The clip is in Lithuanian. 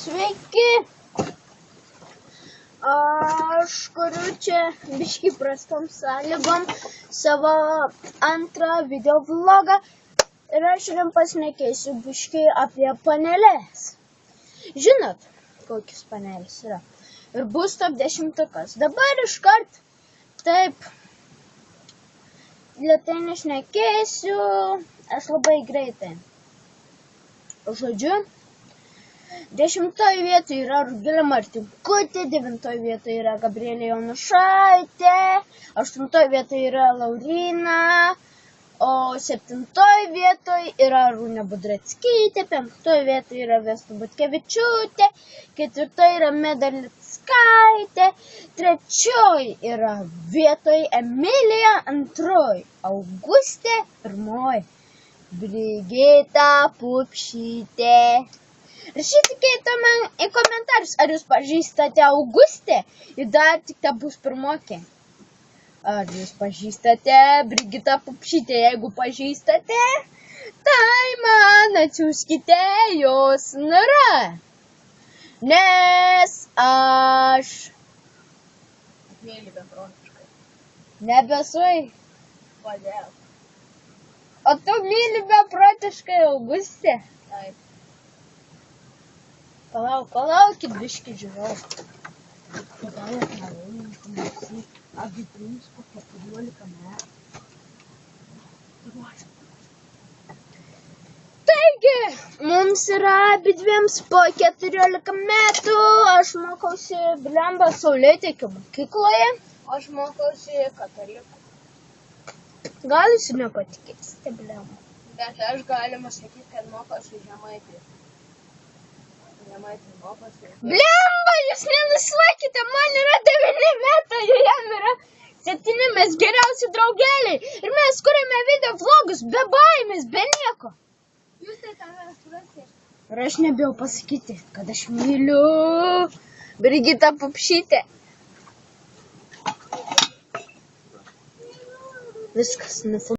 Sveiki! Aš kuriu čia biškį prastom sąlygom savo antrą video vlogą ir aš šiandien pašnekėsiu biškį apie panelės. Žinot, kokios panelės yra. Ir bus top 10. Dabar iškart taip lėtai nešnekėsiu, aš labai greitai. Žodžiu, 10 vietoje yra Rugilė Martinkutė, 9 vietoje yra Gabrielė Jonušaitė, 8 vietoje yra Lauryna, o 7 vietoje yra Arūnė Budreckytė, 5 vietoje yra Vesta Butkevičiūtė, 4 yra Medalickaitė, 3 yra vietoje Emilija, 2 Augustė, 1 Brigita Pupšytė. Rašykite man į komentarus, ar jūs pažįstate Augustę ir dar tik ta bus pirmokė. Ar jūs pažįstate Brigitą Pupšytę, jeigu pažįstate, tai man atsiųskite jos nėra. Nes aš myli beprotiškai. Nebesui. Kodėl? O tu myli beprotiškai Augustę? Taip. Palaukit biškį žiūrėjau. Tada aš noriu pamatyti, abi trims po 14 metų. Taigi, mums yra abidviems po 14 metų. Aš mokausi blemba Saulėtekio mokykloje. Aš mokausi katalikų. Gal jūs nepatikėsite, blemba. Bet aš galima sakyti, kad mokausi Žemaitį. Žemaitį mokausi. Blemba, jūs nenuslakite, man yra 9 metai, jam yra 7, mes geriausi draugeliai. Ir mes kuriame video vlogus be baimės, be nieko. Jūs tai tame surasite. Ir aš nebijau pasakyti, kad aš myliu Brigitą Pupšytę. Viskas, nufilmuota.